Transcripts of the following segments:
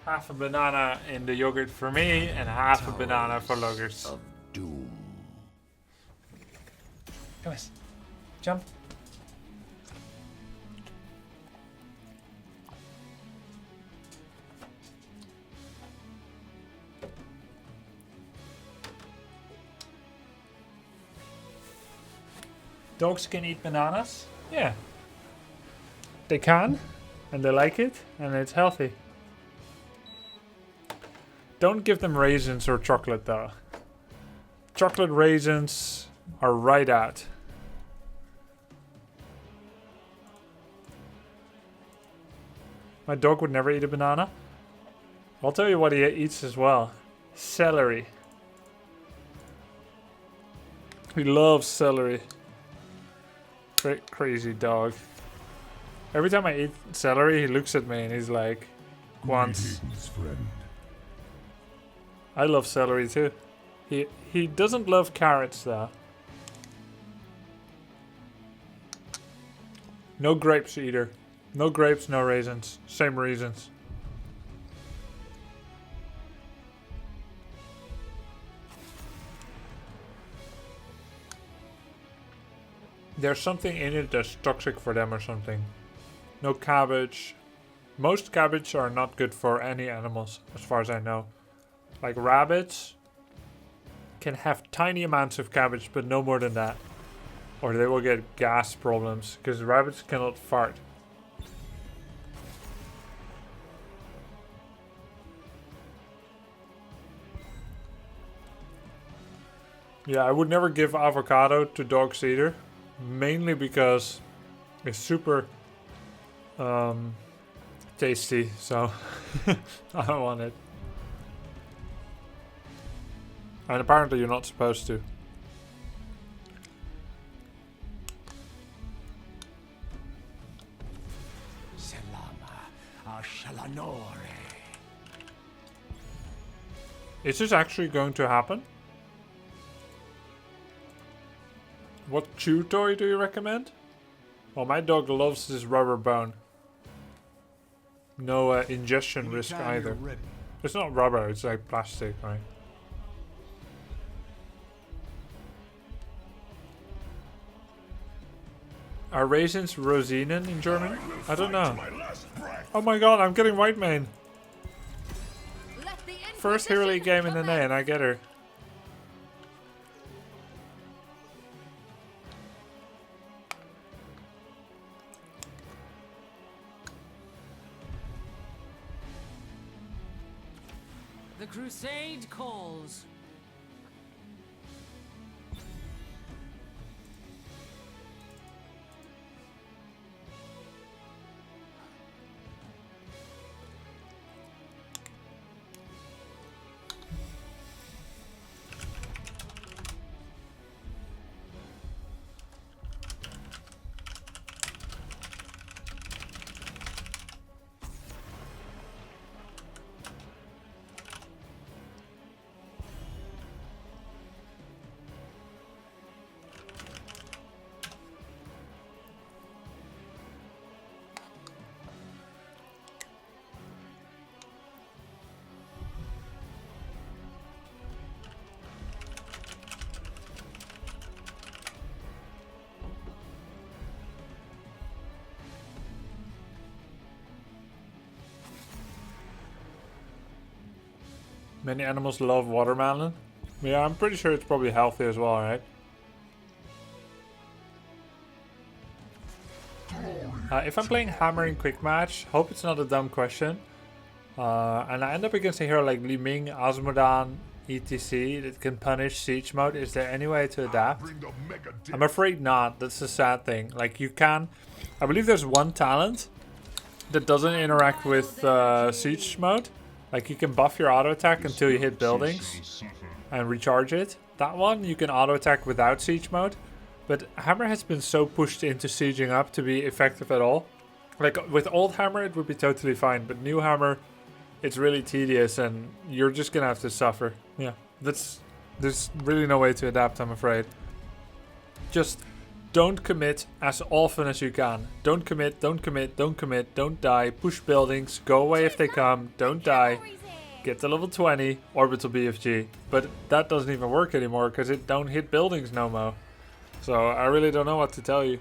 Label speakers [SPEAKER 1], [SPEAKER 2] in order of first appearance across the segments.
[SPEAKER 1] Half a banana in the yogurt for me, and half a banana for Logers.
[SPEAKER 2] Of doom.
[SPEAKER 1] Come on. Jump. Dogs can eat bananas? Yeah. They can, and they like it, and it's healthy. Don't give them raisins or chocolate though. Chocolate raisins are right out. My dog would never eat a banana. I'll tell you what he eats as well. Celery. He loves celery. Crazy dog. Every time I eat celery, he looks at me and he's like, once. I love celery too. He doesn't love carrots though. No grapes either. No grapes, no raisins. Same reasons. There's something in it that's toxic for them or something. No cabbage. Most cabbage are not good for any animals, as far as I know. Like rabbits can have tiny amounts of cabbage, but no more than that. Or they will get gas problems, because rabbits cannot fart. Yeah, I would never give avocado to dogs either. Mainly because it's super tasty, so I don't want it. And apparently you're not supposed to. Is this actually going to happen? What chew toy do you recommend? Well, my dog loves this rubber bone. No ingestion risk either. It's not rubber, it's like plastic, right? Are raisins Rosinen in German? I don't know. Oh my god, I'm getting Whitemane. First Hero League game in the day and I get her.
[SPEAKER 3] The crusade calls.
[SPEAKER 1] Many animals love watermelon. Yeah, I'm pretty sure it's probably healthy as well, right? If I'm playing Hammer in Quick Match, hope it's not a dumb question. And I end up against a hero like Li Ming, Osmodan, etc. that can punish Siege Mode. Is there any way to adapt? I'm afraid not. That's the sad thing. Like you can... I believe there's one talent that doesn't interact with Siege Mode. Like you can buff your auto attack until you hit buildings and recharge it. That one you can auto attack without Siege Mode. But Hammer has been so pushed into sieging up to be effective at all. Like with old Hammer it would be totally fine, but new Hammer it's really tedious and you're just gonna have to suffer. Yeah, there's really no way to adapt, I'm afraid. Just don't commit as often as you can. Don't commit, don't commit, don't commit, don't die. Push buildings, go away if they come, don't die. Get to level 20, orbital BFG. But that doesn't even work anymore because it don't hit buildings no more. So I really don't know what to tell you.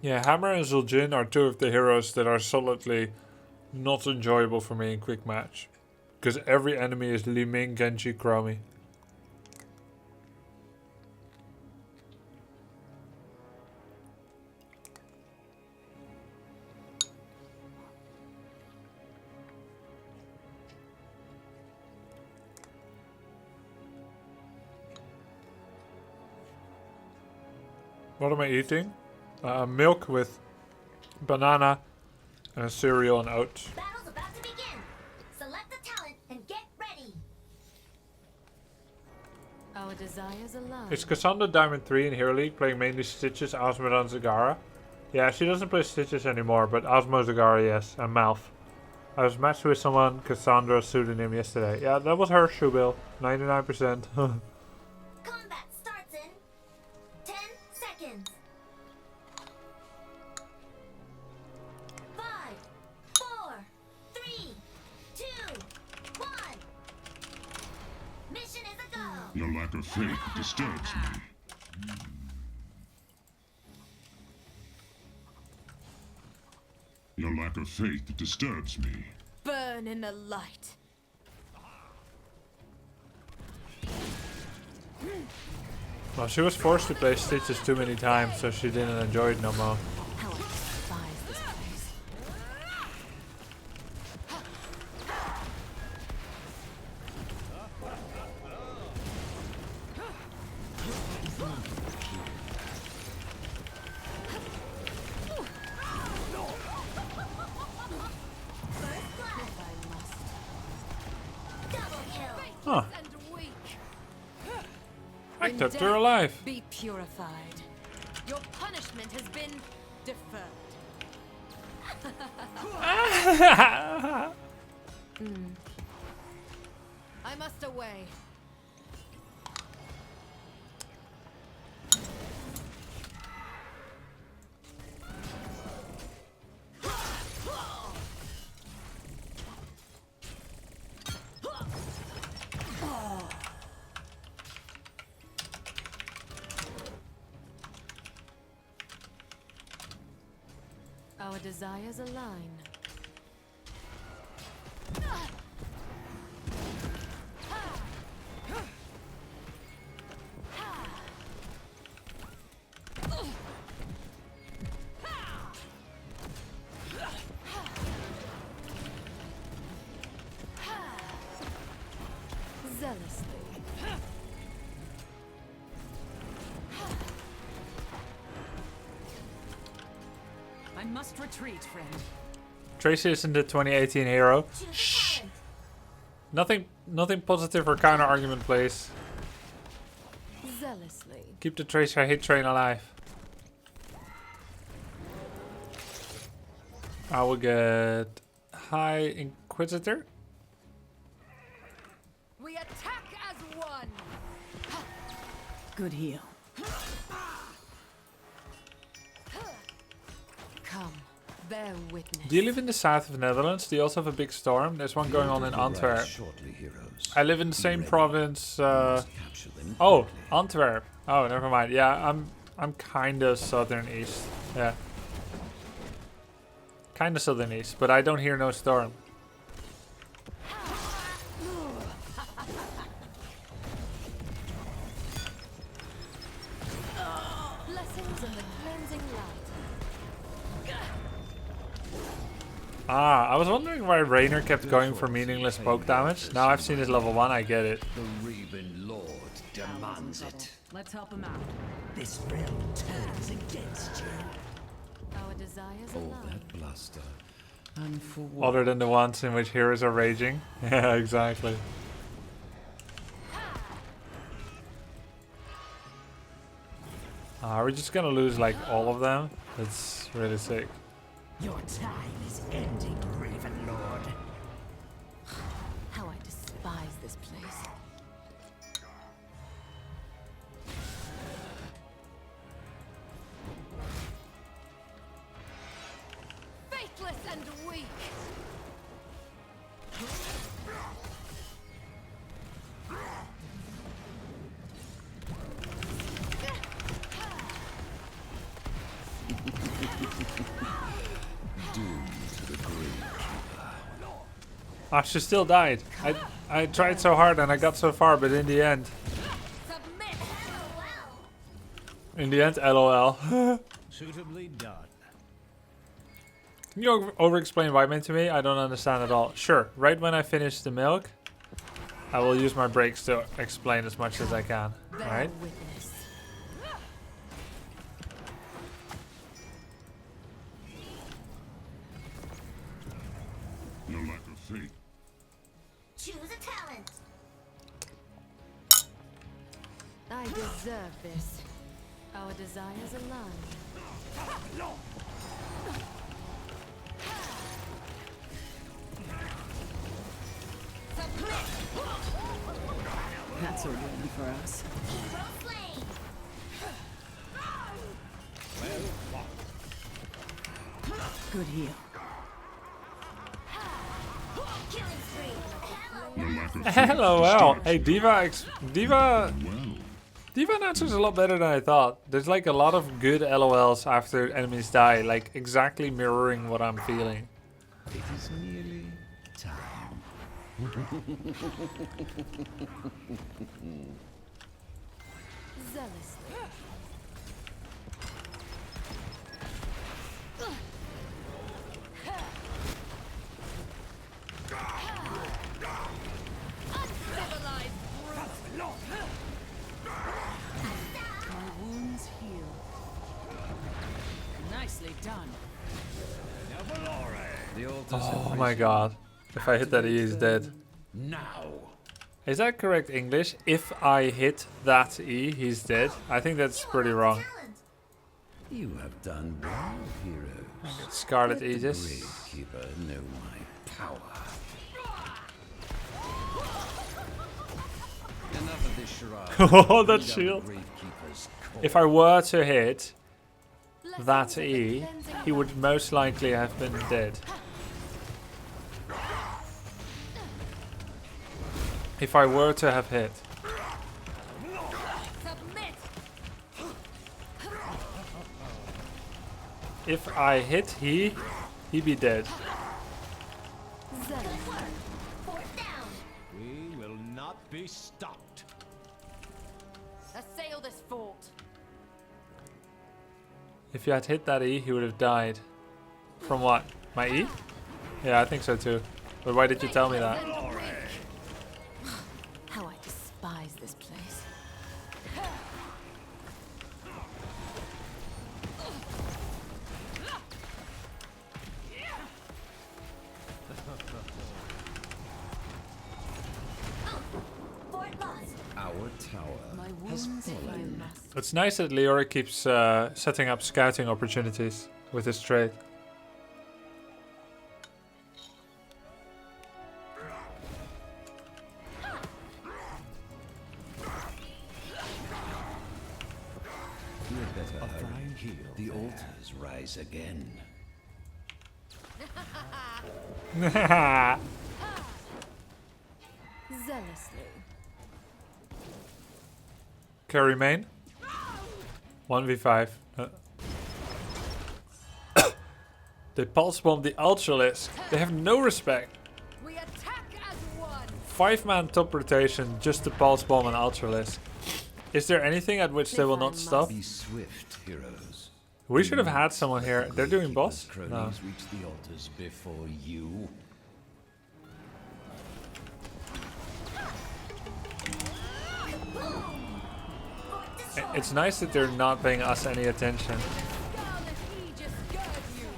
[SPEAKER 1] Yeah, Hammer and Zul'jin are two of the heroes that are solidly not enjoyable for me in quick match. Because every enemy is Li Ming, Genji, Chromie. What am I eating? Milk with banana and cereal and oats.
[SPEAKER 2] Battle's about to begin. Select the talent and get ready.
[SPEAKER 3] Our desires align.
[SPEAKER 1] Is Cassandra Diamond 3 in Hero League playing mainly Stitches, Asmodee, and Zagara? Yeah, she doesn't play Stitches anymore, but Asmo, Zagara, yes, and Malf. I was matched with someone, Cassandra pseudonym, yesterday. Yeah, that was her, Shubil. 99%.
[SPEAKER 2] Combat starts in 10 seconds. 5, 4, 3, 2, 1. Mission is a go.
[SPEAKER 4] Your lack of faith disturbs me. Your lack of faith disturbs me.
[SPEAKER 3] Burn in the light.
[SPEAKER 1] Well, she was forced to play Stitches too many times, so she didn't enjoy it no more.
[SPEAKER 3] How I despise this place.
[SPEAKER 2] Double kill.
[SPEAKER 1] Huh.
[SPEAKER 3] And weak.
[SPEAKER 1] I
[SPEAKER 3] In
[SPEAKER 1] kept her
[SPEAKER 3] death,
[SPEAKER 1] alive.
[SPEAKER 3] Be purified. Your punishment has been deferred. I must away. Our desires align. Zealously. I must retreat, friend.
[SPEAKER 1] Tracy isn't the 2018 hero.
[SPEAKER 2] Shh.
[SPEAKER 1] Nothing positive or counter argument, please.
[SPEAKER 3] Zealously.
[SPEAKER 1] Keep the Tracer hate train alive. I will get High Inquisitor.
[SPEAKER 3] We attack as one. Good heal. Come, bear witness.
[SPEAKER 1] Do you live in the south of the Netherlands? Do you also have a big storm? There's one going on in Antwerp. I live in the same province. Oh, Antwerp. Oh, never mind. Yeah, I'm kind of southern east. Yeah, kind of southern east, but I don't hear no storm.
[SPEAKER 3] Blessings in the cleansing light.
[SPEAKER 1] Ah, I was wondering why Raynor kept going for meaningless poke damage. Now I've seen his level 1, I get it.
[SPEAKER 5] The Revan Lord demands it.
[SPEAKER 3] Let's help him out.
[SPEAKER 5] This realm turns against you.
[SPEAKER 3] Our desires
[SPEAKER 5] All
[SPEAKER 3] align.
[SPEAKER 5] that bluster. And for what?
[SPEAKER 1] Other than the ones in which heroes are raging. Yeah, exactly. We're just gonna lose like all of them. That's really sick.
[SPEAKER 5] Your time is ending, Raven Lord.
[SPEAKER 3] How I despise this place. Faithless and weak.
[SPEAKER 1] Ah, she still died. I tried so hard and I got so far, but in the end,
[SPEAKER 3] Submit.
[SPEAKER 1] LOL.
[SPEAKER 5] Suitably done.
[SPEAKER 1] Can you over-explain Whitemane to me? I don't understand at all. Sure, right when I finish the milk, I will use my breaks to explain as much as I can. Alright?
[SPEAKER 3] Witness.
[SPEAKER 4] No lack of faith.
[SPEAKER 2] Choose a talent.
[SPEAKER 3] I deserve this. Our desires align.
[SPEAKER 6] That's a win for us.
[SPEAKER 2] Hero slain.
[SPEAKER 6] Good heal.
[SPEAKER 2] Killing spree.
[SPEAKER 4] No lack of faith.
[SPEAKER 1] LOL.
[SPEAKER 4] disturbs
[SPEAKER 1] Hey,
[SPEAKER 4] me.
[SPEAKER 1] Diva
[SPEAKER 4] Well,
[SPEAKER 1] Diva answers a lot better than I thought. There's like a lot of good LOLs after enemies die, like exactly mirroring what I'm feeling.
[SPEAKER 5] It is nearly time.
[SPEAKER 3] Zealously. Uncivilized brute.
[SPEAKER 6] My wounds heal. Nicely done.
[SPEAKER 5] The altars
[SPEAKER 1] Oh my god. If I hit that E, he's dead.
[SPEAKER 5] now.
[SPEAKER 1] Is that correct English? If I hit that E, he's dead? I think that's pretty wrong.
[SPEAKER 2] Talent.
[SPEAKER 5] You have done well, hero.
[SPEAKER 1] Scarlet
[SPEAKER 5] Let the
[SPEAKER 1] Aegis.
[SPEAKER 5] Gravekeeper know my power. Enough of this charade.
[SPEAKER 1] Oh, that
[SPEAKER 5] Bring down the
[SPEAKER 1] shield.
[SPEAKER 5] Gravekeeper's
[SPEAKER 1] If I were to hit
[SPEAKER 3] Blessings
[SPEAKER 1] that
[SPEAKER 3] of the
[SPEAKER 1] E,
[SPEAKER 3] cleansing
[SPEAKER 1] he would most likely have been dead. If I were to have hit.
[SPEAKER 3] Submit.
[SPEAKER 1] If I hit he be dead.
[SPEAKER 3] Zealous.
[SPEAKER 2] Fourth down.
[SPEAKER 5] We will not be stopped.
[SPEAKER 3] Assail this fort.
[SPEAKER 1] If you had hit that E, he would have died. From what? My E? Yeah, I think so too. But why did you tell me that?
[SPEAKER 3] How I despise this place.
[SPEAKER 2] Fort lost.
[SPEAKER 5] Our tower
[SPEAKER 6] My
[SPEAKER 5] has
[SPEAKER 6] wounds
[SPEAKER 5] fallen.
[SPEAKER 6] heal.
[SPEAKER 1] It's nice that Leora keeps setting up scouting opportunities with his trade.
[SPEAKER 5] You had better hurry. The altars rise again.
[SPEAKER 3] Zealously.
[SPEAKER 1] Carry main. 1v5. They pulse bomb the Ultralisk. They have no respect.
[SPEAKER 3] We attack as one.
[SPEAKER 1] 5-man top rotation just to pulse bomb an Ultralisk. Is there anything at which they will not stop?
[SPEAKER 5] Be swift, heroes.
[SPEAKER 1] We should have had someone here. They're doing boss?
[SPEAKER 5] Gravekeeper's
[SPEAKER 1] No.
[SPEAKER 5] cronies reach the altars before you.
[SPEAKER 1] It's nice that they're not paying us any attention.
[SPEAKER 3] Scarlet Aegis gird you.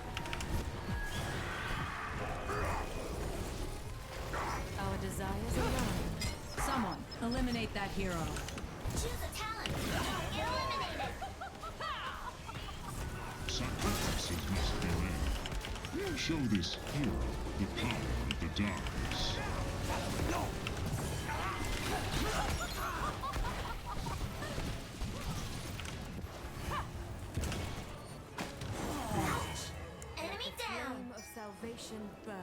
[SPEAKER 3] Our desires align.
[SPEAKER 6] Someone eliminate that hero.
[SPEAKER 2] Choose a talent. Eliminated.
[SPEAKER 4] Show this hero the power of the darkness.
[SPEAKER 2] Enemy down.
[SPEAKER 3] Flame of salvation burn.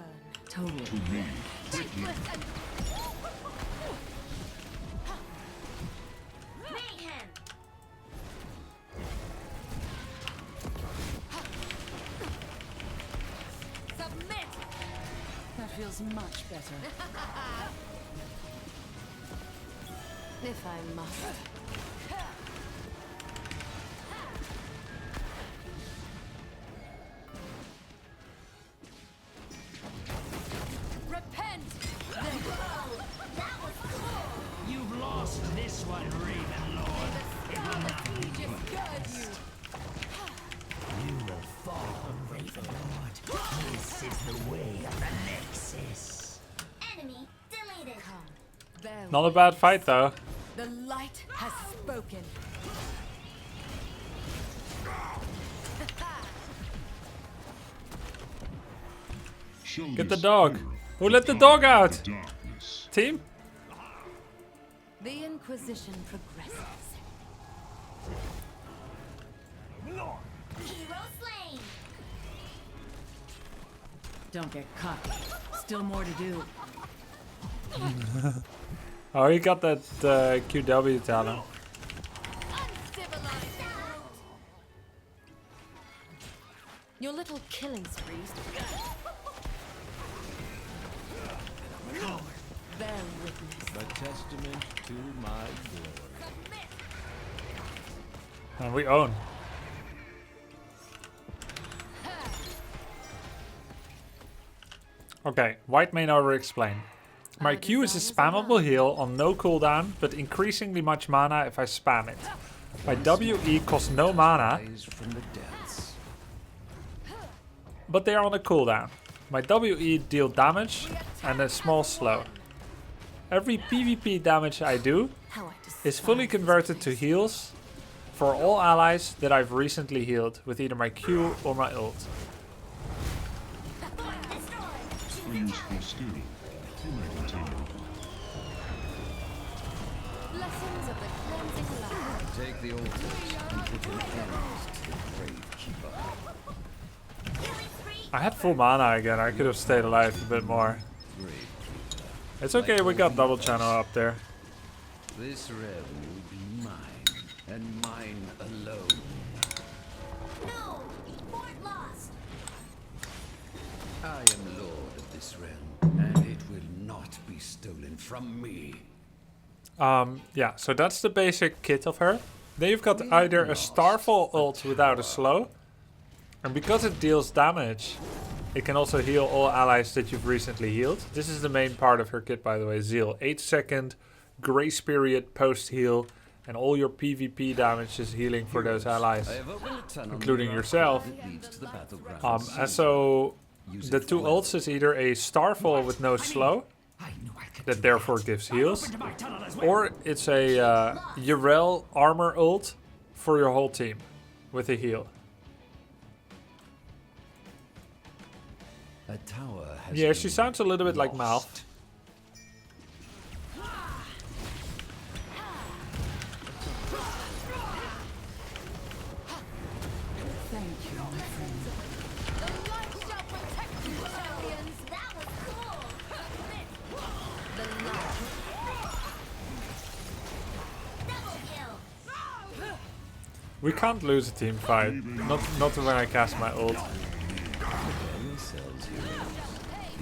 [SPEAKER 6] Totally.
[SPEAKER 4] To me,
[SPEAKER 2] Mayhem.
[SPEAKER 3] Submit!
[SPEAKER 6] That feels much better.
[SPEAKER 3] If I must. Repent!
[SPEAKER 2] That was cool.
[SPEAKER 7] You've lost this one, Raven Lord.
[SPEAKER 3] The star of Aegis gird you!
[SPEAKER 7] You will fall, Raven Lord. This is the way of the Nexus.
[SPEAKER 2] Enemy deleted.
[SPEAKER 3] Come, bear
[SPEAKER 1] Not a
[SPEAKER 3] with
[SPEAKER 1] bad
[SPEAKER 3] us.
[SPEAKER 1] fight though.
[SPEAKER 3] The light has spoken.
[SPEAKER 4] show
[SPEAKER 1] Get the
[SPEAKER 4] this
[SPEAKER 1] dog.
[SPEAKER 4] hero
[SPEAKER 1] Who let the dog
[SPEAKER 4] power of
[SPEAKER 1] out?
[SPEAKER 4] the darkness.
[SPEAKER 1] Team?
[SPEAKER 3] The Inquisition progresses.
[SPEAKER 2] Hero slain.
[SPEAKER 6] Don't get caught. Still more to do.
[SPEAKER 1] Oh, he got that QW talent.
[SPEAKER 3] Uncivilized out. Your little killing sprees. Bear witness.
[SPEAKER 5] A testament to my glory.
[SPEAKER 1] And we own. Okay, Whitemane over-explain. My Q is a spammable heal on no cooldown, but increasingly much mana if I spam it. My WE costs no mana,
[SPEAKER 5] Rise from the depths.
[SPEAKER 1] but they are on a cooldown. My WE deal damage and a small slow. Every PvP damage I do
[SPEAKER 3] How I
[SPEAKER 1] is fully converted to heals for all allies that I've recently healed with either my Q or my ult.
[SPEAKER 4] A useful skill. You may continue.
[SPEAKER 3] Lessons of the cleansing light.
[SPEAKER 5] Take the altars and put an end to the grave keeper.
[SPEAKER 1] I had full mana again, I could have stayed alive a bit more.
[SPEAKER 5] Grave keeper.
[SPEAKER 1] It's okay, we got double channel up there.
[SPEAKER 5] This realm will be mine, and mine alone.
[SPEAKER 2] No. Fort lost.
[SPEAKER 5] I am lord of this realm, and it will not be stolen from me.
[SPEAKER 1] Yeah, so that's the basic kit of her. Then you've got either a Starfall ult without a slow, and because it deals damage, it can also heal all allies that you've recently healed. This is the main part of her kit, by the way. Zeal, 8-second grace period post heal, and all your PvP damage is healing for those allies.
[SPEAKER 5] I have opened a tunnel
[SPEAKER 1] Including
[SPEAKER 5] near our
[SPEAKER 1] yourself.
[SPEAKER 5] fort that leads to the battleground.
[SPEAKER 1] And so the two ults is either a Starfall with no slow,
[SPEAKER 7] I knew I could.
[SPEAKER 1] that therefore gives heals,
[SPEAKER 7] Open to my tunnel as well.
[SPEAKER 1] or it's a Yrel armor ult for your whole team with a heal.
[SPEAKER 5] A tower has
[SPEAKER 1] Yeah, she
[SPEAKER 5] been
[SPEAKER 1] sounds a little bit like Mal.
[SPEAKER 5] lost.
[SPEAKER 6] Thank you, my friend.
[SPEAKER 3] The light shall protect you, champions.
[SPEAKER 2] That was cool.
[SPEAKER 3] The light.
[SPEAKER 2] Double kill.
[SPEAKER 1] We can't lose a team fight. Not when I cast my ult.
[SPEAKER 5] Yourselves heroes.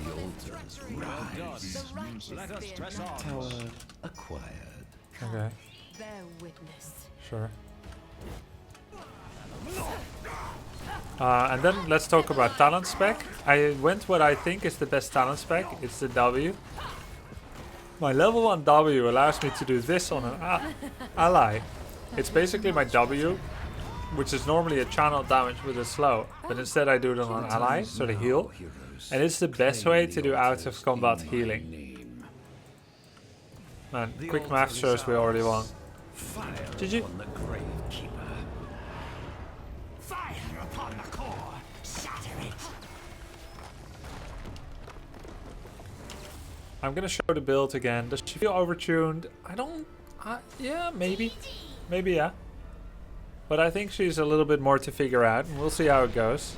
[SPEAKER 5] The altars rise.
[SPEAKER 3] The righteous fear not.
[SPEAKER 5] Tower acquired.
[SPEAKER 1] Okay,
[SPEAKER 3] Bear witness.
[SPEAKER 1] sure. And then let's talk about talent spec. I went what I think is the best talent spec. It's the W. My level 1 W allows me to do this on an ally. It's basically my W, which is normally a channel damage with a slow, but instead I do it on an ally, so they heal.
[SPEAKER 5] Heroes.
[SPEAKER 1] And it's the best way to do out of combat healing.
[SPEAKER 5] Name.
[SPEAKER 1] Man,
[SPEAKER 5] The
[SPEAKER 1] quick
[SPEAKER 5] altar
[SPEAKER 1] math
[SPEAKER 5] is
[SPEAKER 1] shows we already won.
[SPEAKER 5] ours. Fire
[SPEAKER 1] GG.
[SPEAKER 5] upon the grave keeper.
[SPEAKER 7] Fire upon the core. Shatter it.
[SPEAKER 1] I'm gonna show the build again. Does she feel overtuned? I don't... yeah, maybe. Maybe, yeah. But I think she's a little bit more to figure out, and we'll see how it goes.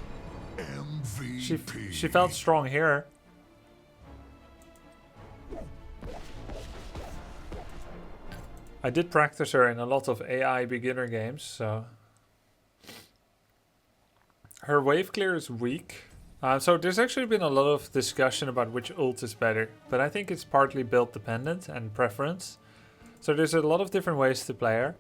[SPEAKER 4] MVP.
[SPEAKER 1] She felt strong here. I did practice her in a lot of AI beginner games, so... Her wave clear is weak. So there's actually been a lot of discussion about which ult is better, but I think it's partly build dependent and preference. So there's a lot of different ways to play her.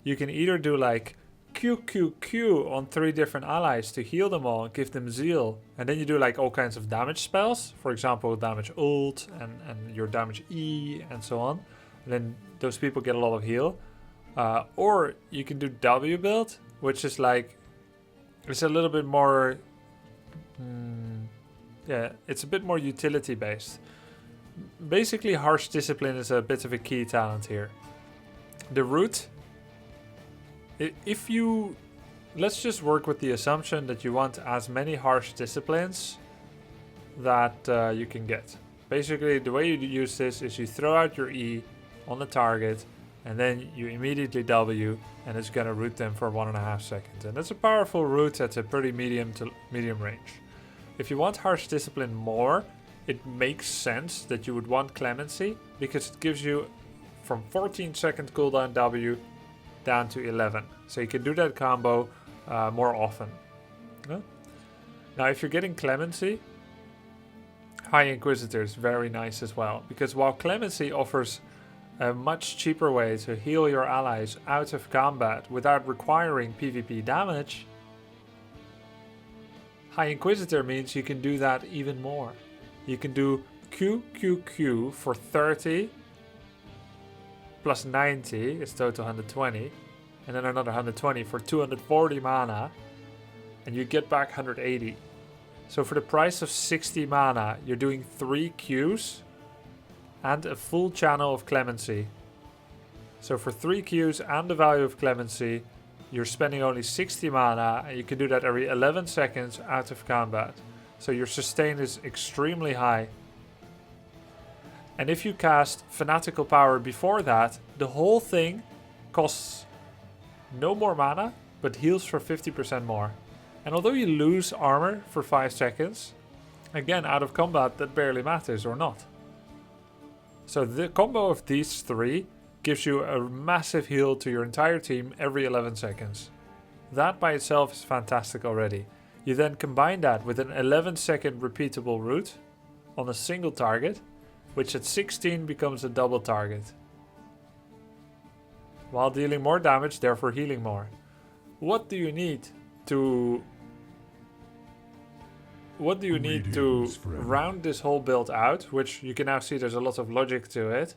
[SPEAKER 1] You can either do like Q, Q, Q on 3 different allies to heal them all and give them zeal. And then you do like all kinds of damage spells. For example, damage ult and your damage E and so on. And then those people get a lot of heal. Or you can do W build, which is like, it's a little bit more, yeah, it's a bit more utility based. Basically, Harsh Discipline is a bit of a key talent here. The root, if you, let's just work with the assumption that you want as many Harsh Disciplines that you can get. Basically, the way you use this is you throw out your E on the target, and then you immediately W, and it's gonna root them for 1.5 seconds. And that's a powerful root at a pretty medium range. If you want Harsh Discipline more, it makes sense that you would want Clemency, because it gives you from 14-second cooldown W down to 11. So you can do that combo more often. Yeah? Now if you're getting Clemency, High Inquisitor is very nice as well, because while Clemency offers a much cheaper way to heal your allies out of combat without requiring PvP damage, High Inquisitor means you can do that even more. You can do Q, Q, Q for 30 plus 90 is total 120, and then another 120 for 240 mana, and you get back 180. So for the price of 60 mana, you're doing 3 Qs and a full channel of Clemency. So for 3 Qs and the value of Clemency, you're spending only 60 mana, and you can do that every 11 seconds out of combat. So your sustain is extremely high. And if you cast Fanatical Power before that, the whole thing costs no more mana, but heals for 50% more. And although you lose armor for 5 seconds, again, out of combat, that barely matters or not. So the combo of these 3 gives you a massive heal to your entire team every 11 seconds. That by itself is fantastic already. You then combine that with an 11-second repeatable root on a single target, which at 16 becomes a double target, while dealing more damage, therefore healing more. What do you need to round this whole build out, which you can now see there's a lot of logic to it?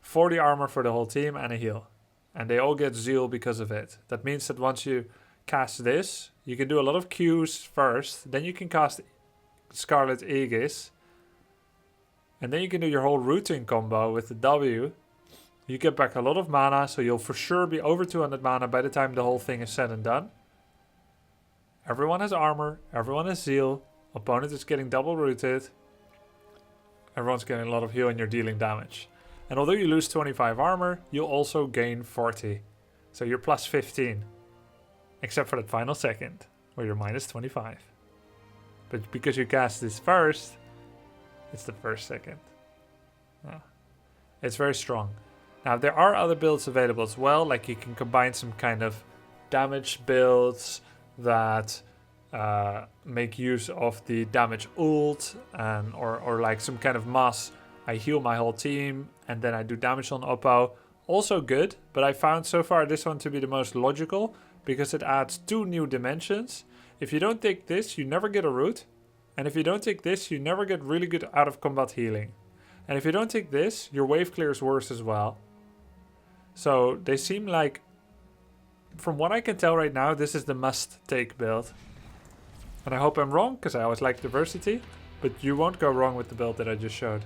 [SPEAKER 1] 40 armor for the whole team and a heal. And they all get zeal because of it. That means that once you cast this, you can do a lot of Qs first, then you can cast Scarlet Aegis, and then you can do your whole rooting combo with the W. You get back a lot of mana, so you'll for sure be over 200 mana by the time the whole thing is said and done. Everyone has armor, everyone has zeal, opponent is getting double rooted, everyone's getting a lot of heal and you're dealing damage. And although you lose 25 armor, you'll also gain 40. So you're plus 15. Except for that final second, where you're minus 25. But because you cast this first, it's the first second. Yeah. It's very strong. Now there are other builds available as well, like you can combine some kind of damage builds that make use of the damage ult, and or like some kind of mass, I heal my whole team and then I do damage on Oppo. Also good, but I found so far this one to be the most logical, because it adds 2 new dimensions. If you don't take this, you never get a root. And if you don't take this, you never get really good out of combat healing. And if you don't take this, your wave clear is worse as well. So they seem like, from what I can tell right now, this is the must take build. And I hope I'm wrong, because I always like diversity. But you won't go wrong with the build that I just showed.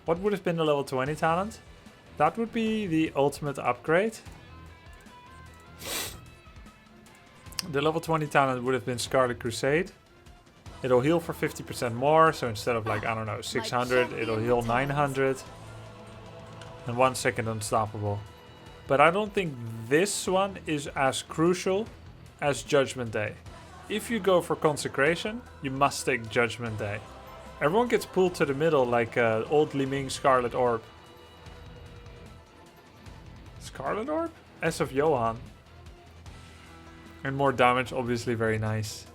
[SPEAKER 1] What would have been the level 20 talent? That would be the ultimate upgrade. The level 20 talent would have been Scarlet Crusade. It'll heal for 50% more, so instead of like, I don't know, 600, it'll heal 900. And 1 second unstoppable. But I don't think this one is as crucial as Judgment Day. If you go for Consecration, you must take Judgment Day. Everyone gets pulled to the middle like old Li Ming Scarlet Orb. Scarlet Orb? S of Johan. And more damage, obviously very nice.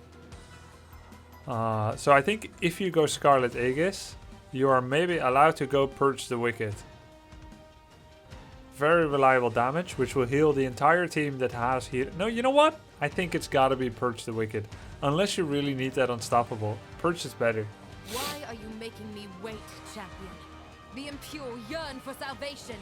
[SPEAKER 1] So I think if you go Scarlet Aegis, you are maybe allowed to go Purge the Wicked. Very reliable damage, which will heal the entire team that has heal. No, you know what? I think it's gotta be Purge the Wicked. Unless you really need that unstoppable. Purge is better.
[SPEAKER 3] Why are you making me wait, champion? The impure yearn for salvation.